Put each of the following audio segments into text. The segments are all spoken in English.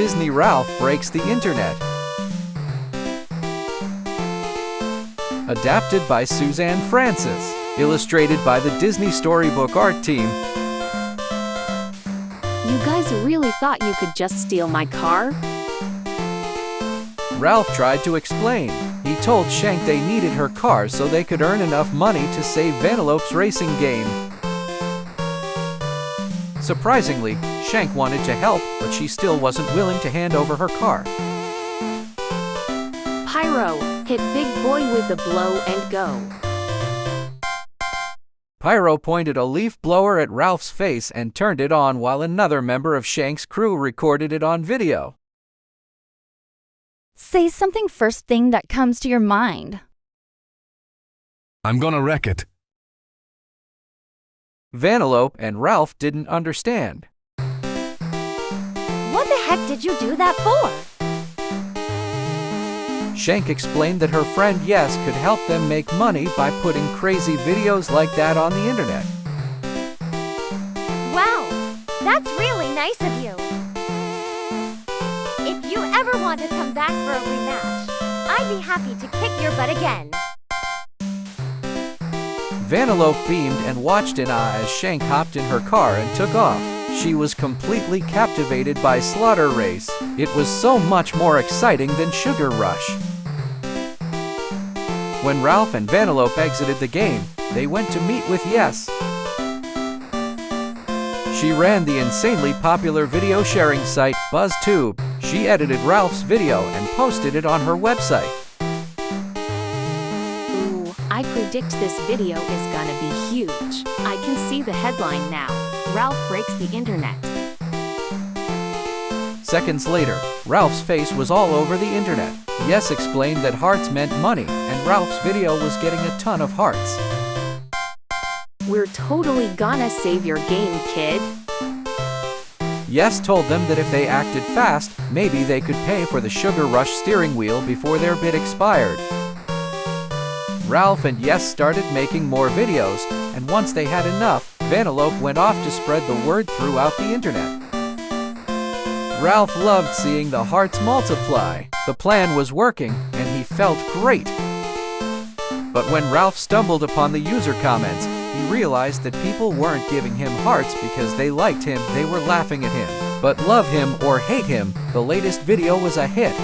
Disney Ralph Breaks the Internet. Adapted by Suzanne Francis. Illustrated by the Disney Storybook art team. You guys really thought you could just steal my car? Ralph tried to explain. He told Shank they needed her car so they could earn enough money to save Vanellope's racing game. Surprisingly, Shank wanted to help, but she still wasn't willing to hand over her car. Pyro, hit Big Boy with the blow and go. Pyro pointed a leaf blower at Ralph's face and turned it on while another member of Shank's crew recorded it on video. Say something first thing that comes to your mind. I'm gonna wreck it. Vanellope and Ralph didn't understand. What the heck did you do that for? Shank explained that her friend Yes could help them make money by putting crazy videos like that on the internet. Wow, that's really nice of you. If you ever want to come back for a rematch, I'd be happy to kick your butt again. Vanellope beamed and watched in awe as Shank hopped in her car and took off. She was completely captivated by Slaughter Race. It was so much more exciting than Sugar Rush. When Ralph and Vanellope exited the game, they went to meet with Yes. She ran the insanely popular video sharing site, BuzzTube. She edited Ralph's video and posted it on her website. Ooh, I predict this video is gonna be huge. I can see the headline now. Ralph breaks the internet. Seconds later, Ralph's face was all over the internet. Yes explained that hearts meant money, and Ralph's video was getting a ton of hearts. We're totally gonna save your game, kid. Yes told them that if they acted fast, maybe they could pay for the Sugar Rush steering wheel before their bid expired. Ralph and Yes started making more videos, and once they had enough, Vanellope went off to spread the word throughout the internet. Ralph loved seeing the hearts multiply. The plan was working, and he felt great. But when Ralph stumbled upon the user comments, he realized that people weren't giving him hearts because they liked him, they were laughing at him. But love him or hate him, the latest video was a hit.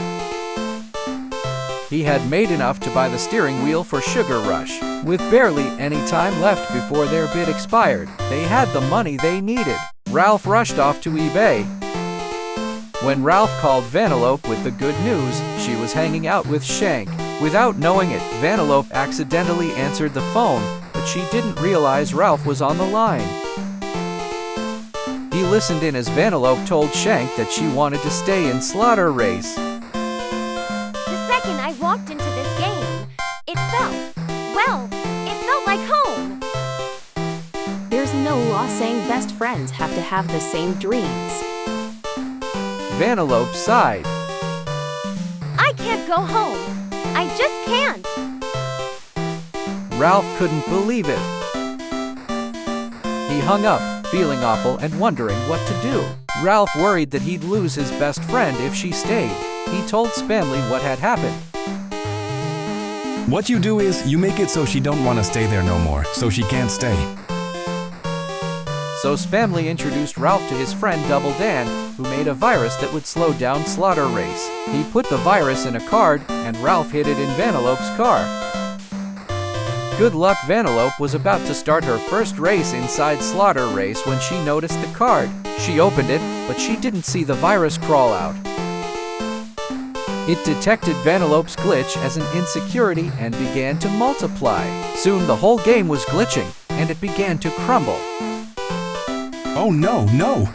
He had made enough to buy the steering wheel for Sugar Rush. With barely any time left before their bid expired, they had the money they needed. Ralph rushed off to eBay. When Ralph called Vanellope with the good news, she was hanging out with Shank. Without knowing it, Vanellope accidentally answered the phone, but she didn't realize Ralph was on the line. He listened in as Vanellope told Shank that she wanted to stay in Slaughter Race. The second I walked into this game, it felt like home. There's no law saying best friends have to have the same dreams. Vanellope sighed. I can't go home. I just can't. Ralph couldn't believe it. He hung up, feeling awful and wondering what to do. Ralph worried that he'd lose his best friend if she stayed. He told Spamley what had happened. What you do is, you make it so she don't want to stay there no more, so she can't stay. So Spamley introduced Ralph to his friend Double Dan, who made a virus that would slow down Slaughter Race. He put the virus in a card, and Ralph hid it in Vanellope's car. Good luck. Vanellope was about to start her first race inside Slaughter Race when she noticed the card. She opened it, but she didn't see the virus crawl out. It detected Vanellope's glitch as an insecurity and began to multiply. Soon the whole game was glitching, and it began to crumble. Oh no, no!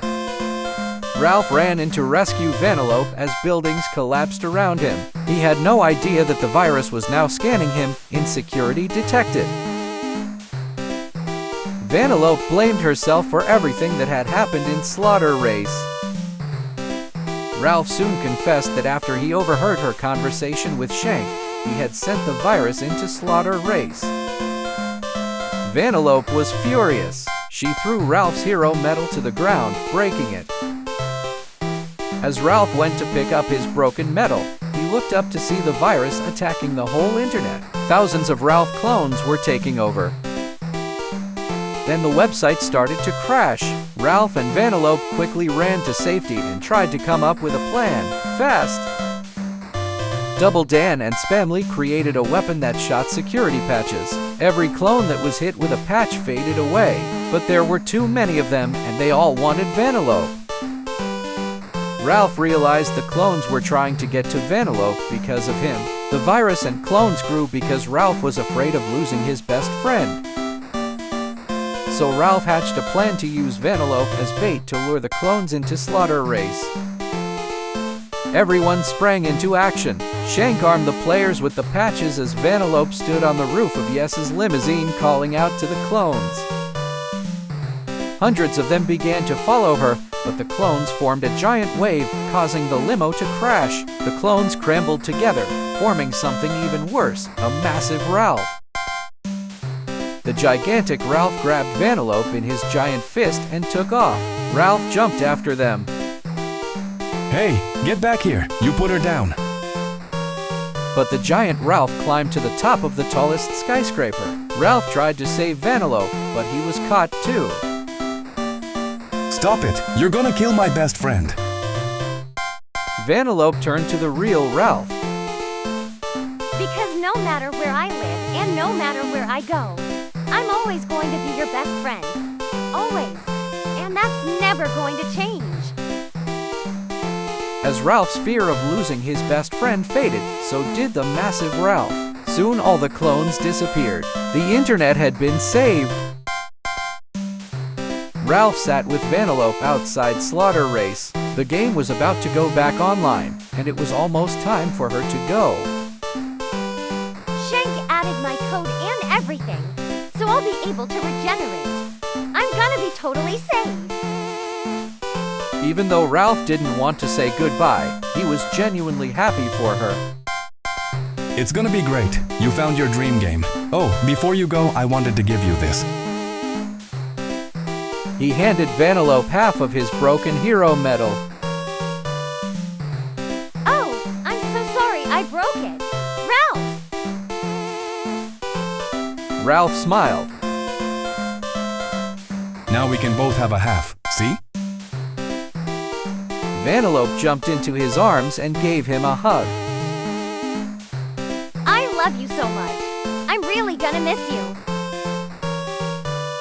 Ralph ran in to rescue Vanellope as buildings collapsed around him. He had no idea that the virus was now scanning him. Insecurity detected. Vanellope blamed herself for everything that had happened in Slaughter Race. Ralph soon confessed that after he overheard her conversation with Shank, he had sent the virus into Slaughter Race. Vanellope was furious. She threw Ralph's hero medal to the ground, breaking it. As Ralph went to pick up his broken metal, he looked up to see the virus attacking the whole internet. Thousands of Ralph clones were taking over. Then the website started to crash. Ralph and Vanellope quickly ran to safety and tried to come up with a plan, fast. Double Dan and Spamly created a weapon that shot security patches. Every clone that was hit with a patch faded away, but there were too many of them and they all wanted Vanellope. Ralph realized the clones were trying to get to Vanellope because of him. The virus and clones grew because Ralph was afraid of losing his best friend. So Ralph hatched a plan to use Vanellope as bait to lure the clones into slaughter race. Everyone sprang into action. Shank armed the players with the patches as Vanellope stood on the roof of Yes's limousine calling out to the clones. Hundreds of them began to follow her, but the clones formed a giant wave, causing the limo to crash. The clones scrambled together, forming something even worse, a massive Ralph. The gigantic Ralph grabbed Vanellope in his giant fist and took off. Ralph jumped after them. Hey, get back here. You put her down. But the giant Ralph climbed to the top of the tallest skyscraper. Ralph tried to save Vanellope, but he was caught too. Stop it. You're gonna kill my best friend. Vanellope turned to the real Ralph. Because no matter where I live and no matter where I go, I'm always going to be your best friend. Always. And that's never going to change. As Ralph's fear of losing his best friend faded, so did the massive Ralph. Soon all the clones disappeared. The internet had been saved. Ralph sat with Vanellope outside Slaughter Race. The game was about to go back online, and it was almost time for her to go. Shank added my code and everything, so I'll be able to regenerate. I'm gonna be totally safe. Even though Ralph didn't want to say goodbye, he was genuinely happy for her. It's gonna be great. You found your dream game. Oh, before you go, I wanted to give you this. He handed Vanellope half of his broken hero medal. Oh, I'm so sorry I broke it. Ralph! Ralph smiled. Now we can both have a half, see? Vanellope jumped into his arms and gave him a hug. I love you so much. I'm really gonna miss you.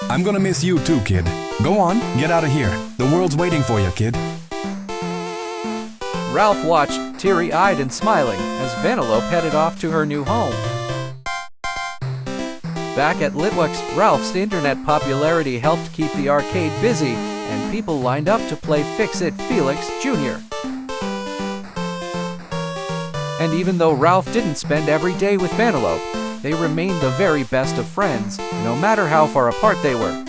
I'm gonna miss you too, kid. Go on, get out of here. The world's waiting for you, kid. Ralph watched, teary-eyed and smiling, as Vanellope headed off to her new home. Back at Litwick's, Ralph's internet popularity helped keep the arcade busy, and people lined up to play Fix-It Felix Jr. And even though Ralph didn't spend every day with Vanellope, they remained the very best of friends, no matter how far apart they were.